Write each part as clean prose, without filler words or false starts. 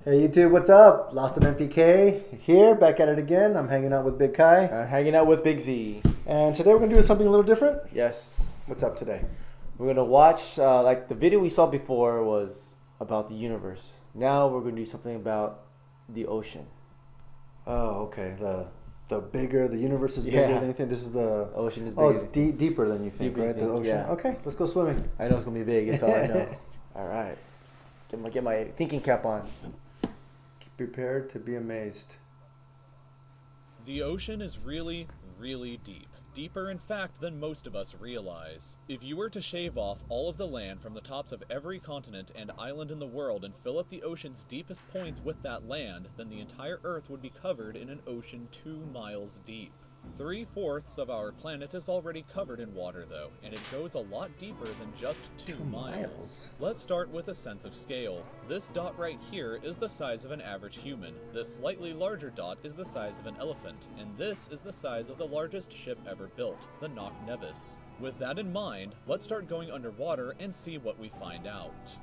Hey YouTube, what's up? Lost an MPK here, back at it again. I'm hanging out with Big Kai. Hanging out with Big Z. And today we're going to do something a little different. Yes. What's up today? We're going to watch, like the video we saw before was about the universe. Now we're going to do something about the ocean. Oh, okay. The bigger, the universe is bigger Yeah. than you think. This is the Ocean is bigger. deeper than you think, Deeper right? than The you ocean. think, yeah. Okay, let's go swimming. I know it's going to be big. It's all I know. All right. Get my thinking cap on. Prepared to be amazed. The ocean is really, really deep. Deeper, in fact, than most of us realize. If you were to shave off all of the land from the tops of every continent and island in the world and fill up the ocean's deepest points with that land, then the entire Earth would be covered in an ocean 2 miles deep. 3/4 of our planet is already covered in water, though, and it goes a lot deeper than just 2 miles. Let's start with a sense of scale. This dot right here is the size of an average human. This slightly larger dot is the size of an elephant, and this is the size of the largest ship ever built, the Knock Nevis. With that in mind, let's start going underwater and see what we find out.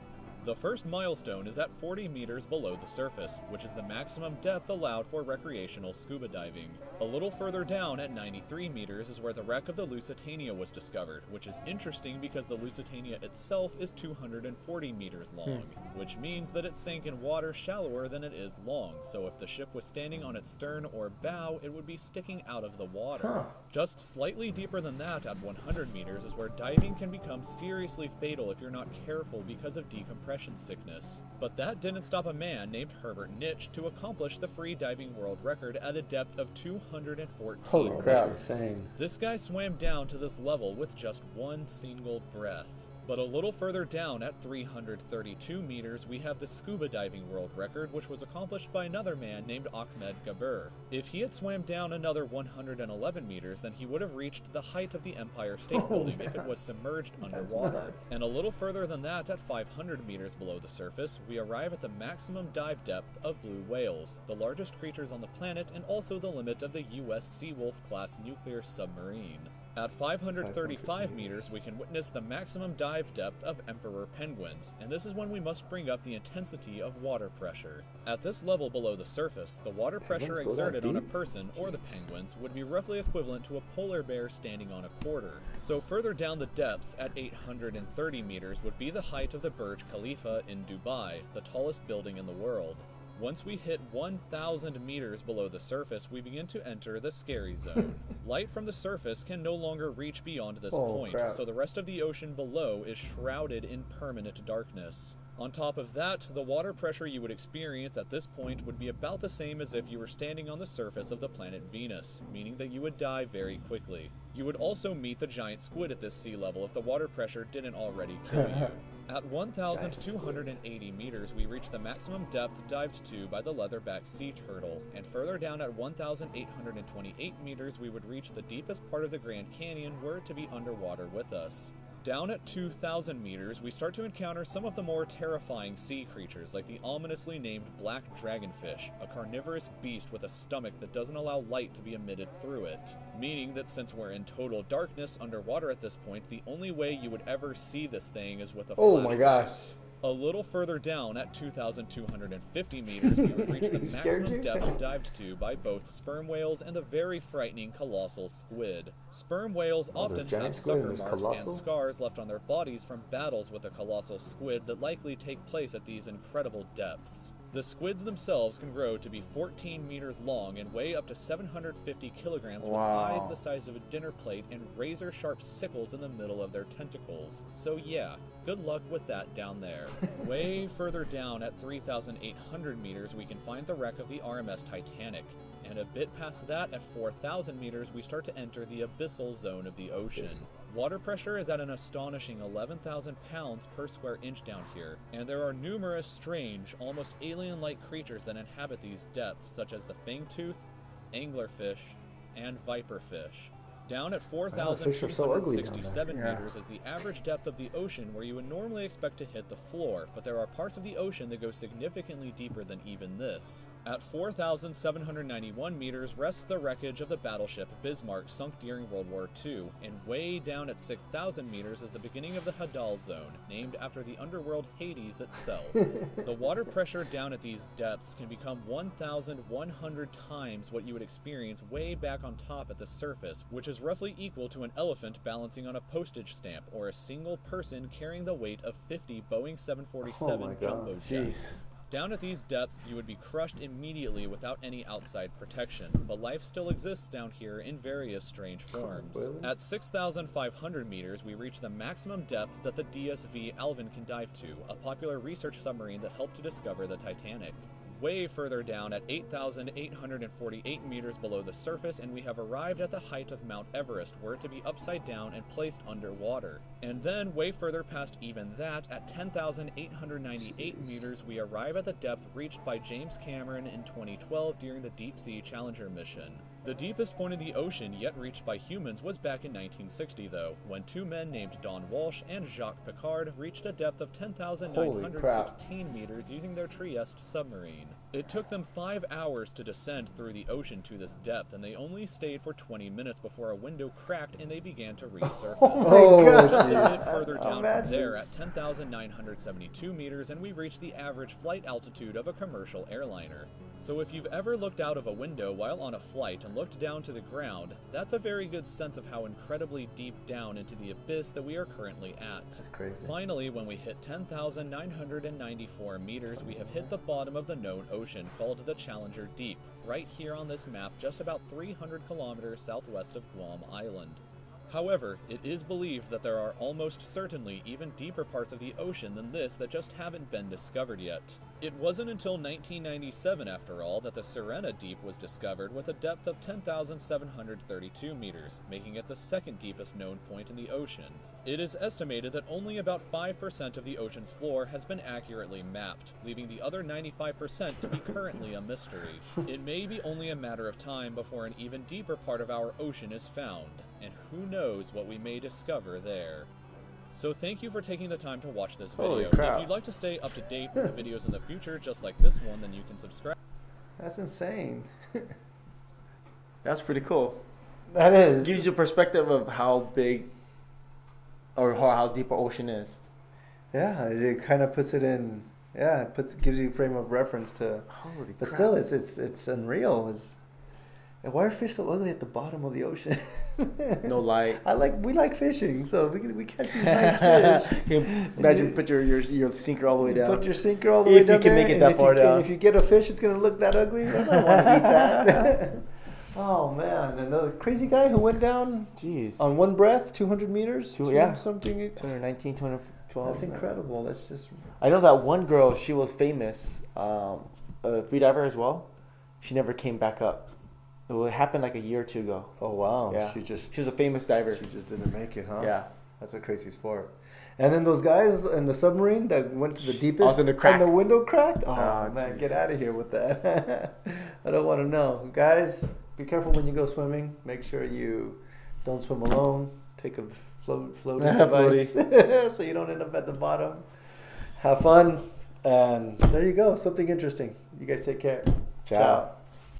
The first milestone is at 40 meters below the surface, which is the maximum depth allowed for recreational scuba diving. A little further down at 93 meters is where the wreck of the Lusitania was discovered, which is interesting because the Lusitania itself is 240 meters long, which means that it sank in water shallower than it is long, so if the ship was standing on its stern or bow, it would be sticking out of the water. Just slightly deeper than that at 100 meters is where diving can become seriously fatal if you're not careful because of decompression sickness. But that didn't stop a man named Herbert Nitsch to accomplish the free diving world record at a depth of 214 Holy meters. crap, that's insane. This guy swam down to this level with just one single breath. But a little further down at 332 meters, we have the scuba diving world record, which was accomplished by another man named Ahmed Gabir. If he had swam down another 111 meters, then he would have reached the height of the Empire State Building if it was submerged underwater. And a little further than that, at 500 meters below the surface, we arrive at the maximum dive depth of blue whales, the largest creatures on the planet and also the limit of the US Seawolf class nuclear submarine. At 535 meters, we can witness the maximum dive depth of emperor penguins, and this is when we must bring up the intensity of water pressure. At this level below the surface, the water pressure exerted on a person, or the penguins, would be roughly equivalent to a polar bear standing on a quarter. So further down the depths, at 830 meters, would be the height of the Burj Khalifa in Dubai, the tallest building in the world. Once we hit 1,000 meters below the surface, we begin to enter the scary zone. Light from the surface can no longer reach beyond this point, so the rest of the ocean below is shrouded in permanent darkness. On top of that, the water pressure you would experience at this point would be about the same as if you were standing on the surface of the planet Venus, meaning that you would die very quickly. You would also meet the giant squid at this sea level if the water pressure didn't already kill you. At 1,280 meters, we reach the maximum depth dived to by the leatherback sea turtle, and further down at 1,828 meters, we would reach the deepest part of the Grand Canyon were it to be underwater with us. Down at 2,000 meters, we start to encounter some of the more terrifying sea creatures, like the ominously named black dragonfish, a carnivorous beast with a stomach that doesn't allow light to be emitted through it. Meaning that since we're in total darkness underwater at this point, the only way you would ever see this thing is with a flashlight. Oh my gosh. A little further down at 2,250 meters, we would reach the maximum depth dived to by both sperm whales and the very frightening colossal squid. Sperm whales often have sucker marks and scars left on their bodies from battles with the colossal squid that likely take place at these incredible depths. The squids themselves can grow to be 14 meters long and weigh up to 750 kilograms with eyes the size of a dinner plate and razor-sharp sickles in the middle of their tentacles. So yeah, good luck with that down there. Way further down at 3,800 meters, we can find the wreck of the RMS Titanic. And a bit past that, at 4,000 meters, we start to enter the abyssal zone of the ocean. Water pressure is at an astonishing 11,000 pounds per square inch down here, and there are numerous strange, almost alien-like creatures that inhabit these depths, such as the fangtooth, anglerfish, and viperfish. Down at fish are so ugly down 4,267 there. meters is the average depth of the ocean where you would normally expect to hit the floor, but there are parts of the ocean that go significantly deeper than even this. At 4,791 meters rests the wreckage of the battleship Bismarck sunk during World War II, and way down at 6,000 meters is the beginning of the Hadal zone, named after the underworld Hades itself. The water pressure down at these depths can become 1,100 times what you would experience way back on top at the surface, which is roughly equal to an elephant balancing on a postage stamp or a single person carrying the weight of 50 Boeing 747 Oh my jumbo God, jets. Down at these depths, you would be crushed immediately without any outside protection, but life still exists down here in various strange forms. Really? At 6,500 meters, we reach the maximum depth that the DSV Alvin can dive to, a popular research submarine that helped to discover the Titanic. Way further down at 8,848 meters below the surface, and we have arrived at the height of Mount Everest, were it to be upside down and placed underwater. And then, way further past even that, at 10,898 meters, we arrive at the depth reached by James Cameron in 2012 during the Deep Sea Challenger mission. The deepest point in the ocean yet reached by humans was back in 1960, though, when two men named Don Walsh and Jacques Piccard reached a depth of 10,916 meters using their Trieste submarine. It took them 5 hours to descend through the ocean to this depth, and they only stayed for 20 minutes before a window cracked and they began to resurface. Oh, Just a bit jeez. further down Imagine. from there at 10,972 meters, and we reached the average flight altitude of a commercial airliner. So if you've ever looked out of a window while on a flight and looked down to the ground, that's a very good sense of how incredibly deep down into the abyss that we are currently at. That's crazy. Finally, when we hit 10,994 meters, we have hit the bottom of the known ocean, called the Challenger Deep, right here on this map, just about 300 kilometers southwest of Guam Island. However, it is believed that there are almost certainly even deeper parts of the ocean than this that just haven't been discovered yet. It wasn't until 1997, after all, that the Sirena Deep was discovered with a depth of 10,732 meters, making it the second deepest known point in the ocean. It is estimated that only about 5% of the ocean's floor has been accurately mapped, leaving the other 95% to be currently a mystery. It may be only a matter of time before an even deeper part of our ocean is found, and who knows what we may discover there. So thank you for taking the time to watch this video. Holy crap. If you'd like to stay up to date with the videos in the future, just like this one, then you can subscribe. That's insane. That's pretty cool. That is. Gives you a perspective of how big or how deep our ocean is. Yeah, it kind of puts it in. Yeah, it gives you a frame of reference to. Holy But crap. still, it's unreal. And why are fish so ugly at the bottom of the ocean? No light. We like fishing, so we catch these nice fish. Imagine put your sinker all the way down. Put your sinker all the way If down you can there, make it and that if far down. If you get a fish, it's gonna look that ugly. I don't want to eat that. Oh man, another crazy guy who went down Jeez. on one breath, 200 meters. Yeah. Something. 219, 212. That's incredible. That's just. I know that one girl, she was famous, a freediver as well. She never came back up. It happened like a year or two ago. Oh wow. Yeah. She just. She was a famous diver. She just didn't make it, huh? Yeah. That's a crazy sport. And then those guys in the submarine that went to the deepest Also in the crack. and the window cracked. Oh, Oh, man, geez. get out of here with that. I don't want to know. Guys, be careful when you go swimming. Make sure you don't swim alone. Take a floating device so you don't end up at the bottom. Have fun. And there you go. Something interesting. You guys take care. Ciao.